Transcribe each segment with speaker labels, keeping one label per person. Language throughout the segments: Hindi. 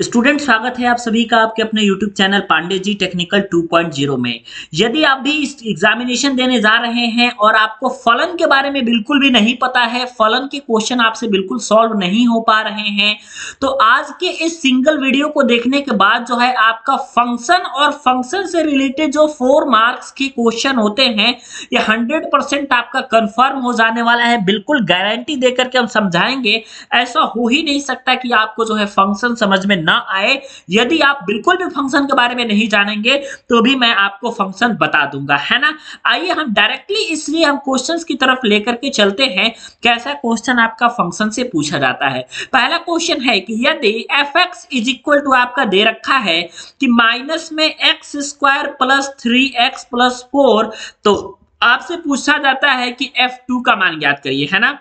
Speaker 1: स्टूडेंट, स्वागत है आप सभी का आपके अपने YouTube channel Pandey ji technical 2.0 में। यदि आप भी इस एग्जामिनेशन देने जा रहे हैं और आपको फलन के बारे में बिल्कुल भी नहीं पता है, फलन के क्वेश्चन आपसे बिल्कुल सॉल्व नहीं हो पा रहे हैं, तो आज के इस सिंगल वीडियो को देखने के बाद जो है आपका फंक्शन और फंक्शन से रिलेटेड जो 4 मार्क्स के क्वेश्चन होते हैं ये 100% आपका कंफर्म हो जाने वाला है। बिल्कुल गारंटी देकर के हम समझाएंगे। ऐसा हो ही नहीं सकता कि आपको जो है फंक्शन समझ में ना आए। यदि आप बिल्कुल भी फंक्शन के बारे में नहीं जानेंगे तो भी मैं आपको फंक्शन बता दूंगा, है ना। आइए हम डायरेक्टली इसलिए हम क्वेश्चंस की तरफ लेकर के चलते हैं। कैसा क्वेश्चन आपका फंक्शन से पूछा जाता है। पहला क्वेश्चन है कि यदि fx इज इक्वल टू आपका दे रखा है कि माइनस में x square plus 3x plus 4, तो आपसे पूछा जाता है कि f2 का मान ज्ञात करिए, है ना।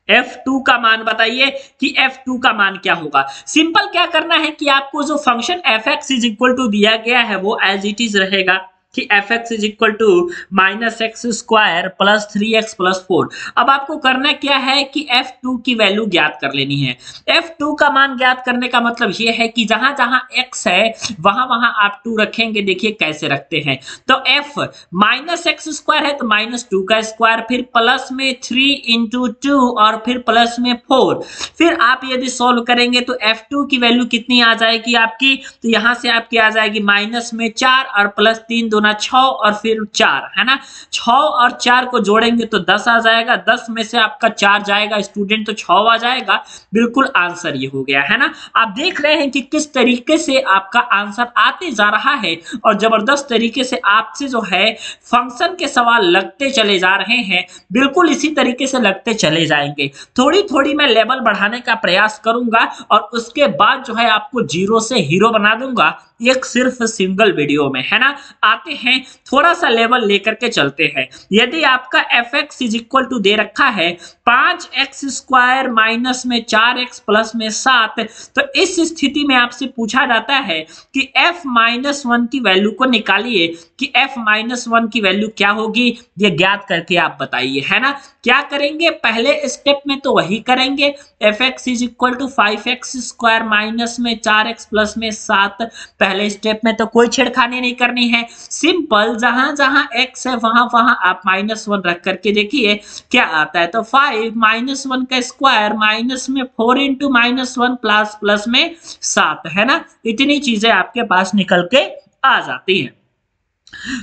Speaker 1: f2 का मान बताइए कि f2 का मान क्या होगा। सिंपल क्या करना है कि आपको जो function fx is equal to दिया गया है वो एज इट इज रहेगा कि fx is equal to minus x square plus 3x plus 4। अब आपको करना क्या है कि f2 की वैल्यू ज्ञात कर लेनी है। f2 का मान ज्ञात करने का मतलब ये है कि जहां जहां x है वहां वहां आप 2 रखेंगे। देखिए कैसे रखते हैं, तो f माइनस एक्स स्क्वायर है तो माइनस 2 का स्क्वायर, फिर प्लस में 3 इंटू 2 और फिर प्लस में 4। फिर आप यदि सॉल्व करेंगे तो f2 की वैल्यू कितनी आ जाएगी आपकी, तो यहां से आपकी आ जाएगी माइनस में 4 और प्लस 3 दूना 6 और फिर 4, है ना। 6 और 4 को जोड़ेंगे तो 10 आ जाएगा। 10 में से आपका 4 जाएगा स्टूडेंट तो 6 आ जाएगा। बिल्कुल आंसर ये हो गया, है ना। आप देख रहे हैं कि किस तरीके से आपका आंसर आते जा रहा है और जबरदस्त तरीके से आपसे जो है फंक्शन के सवाल लगते चले जा रहे हैं। बिल्कुल इसी तरीके से लगते चले जाएंगे। थोड़ी थोड़ी मैं लेवल बढ़ाने का प्रयास करूंगा और उसके बाद जो है आपको जीरो से हीरो बना दूंगा, एक सिर्फ सिंगल वीडियो में, है ना। आते हैं थोड़ा सा लेवल लेकर के चलते हैं। यदि आपका fx इज इक्वल टू दे रखा है 5x स्क्वायर माइनस में 4x प्लस में 7, तो इस स्थिति में आपसे पूछा जाता है कि f माइनस 1 की वैल्यू को निकालिए कि f माइनस 1 की वैल्यू क्या होगी, ये ज्ञात करके आप बताइए, है ना। क्या करेंगे, पहले स्टेप में तो वही करेंगे। fx is equal to 5x square minus में 4x प्लस में 7। पहले स्टेप में तो कोई छेड़खानी नहीं करनी है। सिंपल जहां जहां x है वहां वहां आप -1 रख करके देखिए क्या आता है। तो 5 -1 का स्क्वायर माइनस में 4 इंटू -1 प्लस प्लस में 7, है ना। इतनी चीजें आपके पास निकल के आ जाती हैं।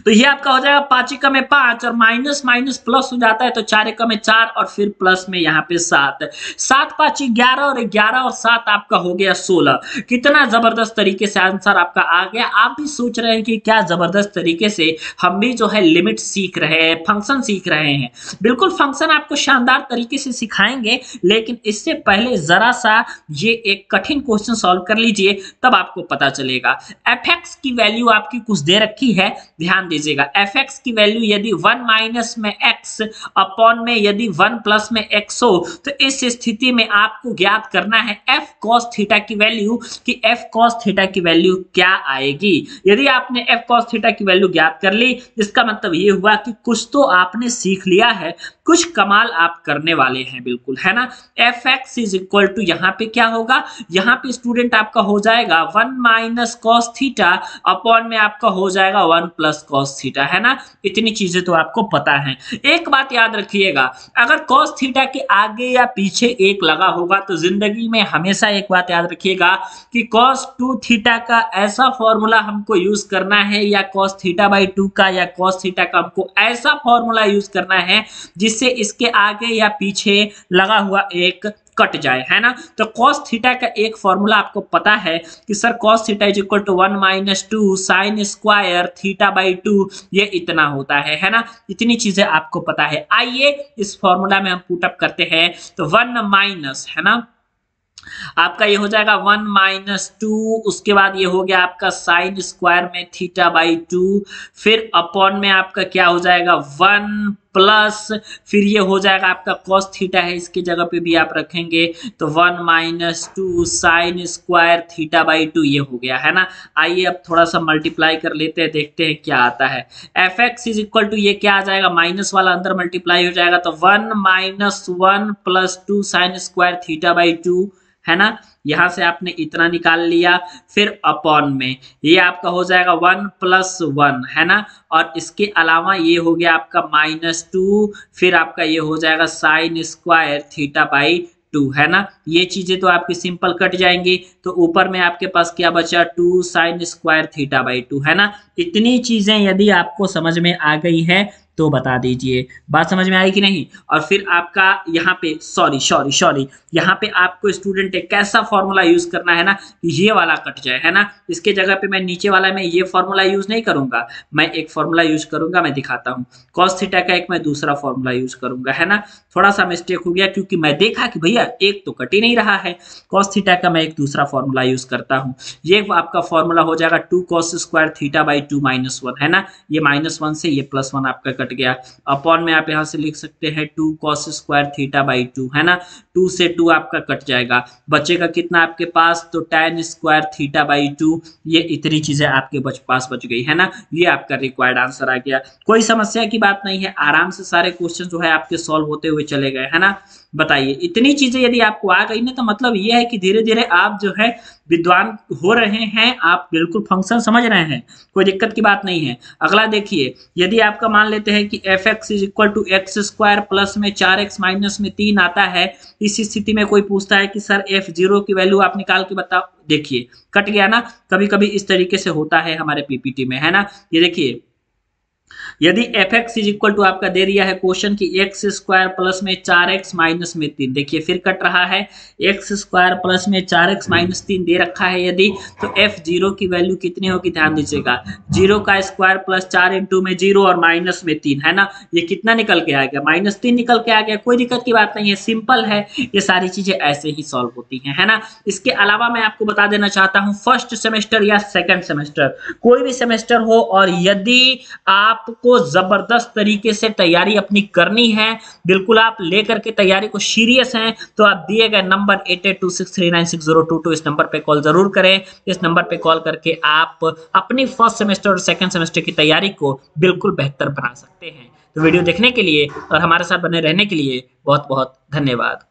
Speaker 1: तो ये आपका हो जाएगा 5 में 5 और माइनस माइनस प्लस हो जाता है तो 4 में 4 और फिर प्लस में यहाँ पे 7। 7 5 11 और 11 और 7 आपका हो गया 16। कितना जबरदस्त तरीके से आंसर आपका आ गया। आप भी सोच रहे हैं कि क्या जबरदस्त तरीके से हम भी जो है लिमिट सीख रहे हैं, फंक्शन सीख रहे हैं। बिल्कुल फंक्शन आपको शानदार तरीके से सिखाएंगे, लेकिन इससे पहले जरा सा ये एक कठिन क्वेश्चन सॉल्व कर लीजिए, तब आपको पता चलेगा। fx की वैल्यू आपकी कुछ दे रखी है, ध्यान दीजिएगा। fx की वैल्यू यदि 1 माइनस में x अपॉन में यदि 1 प्लस में x हो, तो इस स्थिति में आपको ज्ञात करना है f cos थीटा की वैल्यू कि f cos थीटा की वैल्यू क्या आएगी। यदि आपने f cos थीटा की वैल्यू ज्ञात कर ली, इसका मतलब ये हुआ कि कुछ तो आपने सीख लिया है, कुछ कमाल आप करने वाले हैं, बिल्कुल, है ना। fx इज इक्वल टू यहाँ पे क्या होगा, यहाँ पे स्टूडेंट आपका हो जाएगा 1 माइनस कॉस थीटा अपॉन में आपका हो जाएगा 1 प्लस कॉस थीटा, है ना। इतनी चीजें तो आपको पता है। एक बात याद रखिएगा, अगर कॉस थीटा के आगे या पीछे एक लगा होगा तो जिंदगी में हमेशा एक बात याद रखिएगा कि कॉस 2 थीटा का ऐसा फॉर्मूला हमको यूज करना है, या कॉस थीटा बाई 2 का या कॉस थीटा का हमको ऐसा फॉर्मूला यूज करना है जिससे इसके आगे या पीछे लगा हुआ एक कट जाए, है ना। तो cos थीटा का एक फॉर्मूला आपको पता है कि sir cos theta is equal to 1 minus 2 sine square theta by 2, ये इतना होता है ना। इतनी चीजें आपको पता है। आइए इस फॉर्मूला में हम पुट अप करते हैं। तो 1 माइनस, है ना, आपका ये हो जाएगा 1 माइनस 2, उसके बाद ये हो गया आपका साइन स्क्वायर में थीटा बाई 2, फिर अपॉन में आपका क्या हो जाएगा 1 प्लस, फिर ये हो जाएगा आपका कॉस थीटा है, इसके जगह पे भी आप रखेंगे तो 1 minus 2 sine square theta by 2, ये हो गया, है ना। आइए अब थोड़ा सा मल्टीप्लाई कर लेते हैं, देखते हैं क्या आता है। F X is equal to ये क्या आ जाएगा, माइनस वाला अंदर मल्टीप्लाई हो जाएगा तो 1 minus 1 plus 2 sine square theta by 2, है ना। यहाँ से आपने इतना निकाल लिया, फिर अपॉन में ये आपका हो जाएगा 1 + 1, है ना। और इसके अलावा ये हो गया आपका -2, फिर आपका ये हो जाएगा sin² θ/2, है ना। ये चीजें तो आपकी सिंपल कट जाएंगी, तो ऊपर में आपके पास क्या बचा 2 sin² θ/2, है ना। इतनी चीजें यदि आपको समझ में आ गई है तो बता दीजिए, बात समझ में आई कि नहीं। और फिर आपका यहाँ पे सॉरी यहाँ पे आपको स्टूडेंट एक कैसा फॉर्मूला यूज करना है ना, ये वाला कट जाए, है ना। इसके जगह पे मैं नीचे वाला में ये फॉर्मूला यूज नहीं करूंगा, मैं एक फॉर्मूला यूज करूंगा, मैं दिखाता हूँ। cos थीटा का एक मैं दूसरा फॉर्मूला यूज करूंगा, है ना। थोड़ा सा मिस्टेक हो गया क्योंकि मैं देखा कि भैया एक तो कट ही नहीं रहा है। cos थीटा का मैं एक दूसरा फॉर्मूला यूज करता हूँ। ये आपका फॉर्मूला हो जाएगा 2 cos² θ/2 -1, है ना। ये -1 से ये +1 आपका कट गया। अपॉन में आप यहाँ से लिख सकते हैं 2 cos² θ/2, है ना। 2 से 2 आपका कट जाएगा, बचेगा कितना आपके पास, तो tan² θ/2। ये इतनी चीजें आपके पास बच गई, है ना। ये आपका रिक्वायर्ड आंसर आ गया। कोई समस्या की बात नहीं है, आराम से सारे क्वेश्चन जो है आपके सॉल्व होते हुए चले गए, है ना। बताइए, इतनी चीजें यदि आपको आ गई ना, तो मतलब ये है कि धीरे धीरे आप जो है विद्वान हो रहे हैं, आप बिल्कुल फंक्शन समझ रहे हैं, कोई दिक्कत की बात नहीं है। अगला देखिए, यदि आपका मान लेते हैं कि f(x) = x² प्लस में 4x माइनस में 3 आता है, इस स्थिति में कोई पूछता है कि सर f0 की वैल्यू आप निकाल के बताओ। देखिए कट गया ना, कभी कभी इस तरीके से होता है हमारे पीपीटी में, है ना। ये देखिए, यदि f(x) = आपका दे दिया है क्वेश्चन की x² प्लस में 4x माइनस में 3, देखिए फिर कट रहा है, x² प्लस में 4x माइनस 3 दे रखा है यदि, तो f0 की वैल्यू कितनी होगी, ध्यान दीजिएगा, 0 का स्क्वायर प्लस 4 इंटू में 0 और माइनस में 3, है ना। ये कितना निकल के आ गया, -3 निकल के आ गया। कोई दिक्कत की बात नहीं है, सिंपल है, ये सारी चीजें ऐसे ही सॉल्व होती हैं, है ना। इसके अलावा मैं आपको बता देना चाहता हूँ, फर्स्ट सेमेस्टर या सेकंड सेमेस्टर, कोई भी सेमेस्टर हो, और यदि आपको जबरदस्त तरीके से तैयारी अपनी करनी है, बिल्कुल आप लेकर के तैयारी को सीरियस हैं, तो आप दिए गए नंबर 8826396022 इस नंबर पे कॉल जरूर करें। इस नंबर पे कॉल करके आप अपनी फर्स्ट सेमेस्टर और सेकंड सेमेस्टर की तैयारी को बिल्कुल बेहतर बना सकते हैं। तो वीडियो देखने के लिए और हमारे साथ बने रहने के लिए बहुत बहुत धन्यवाद।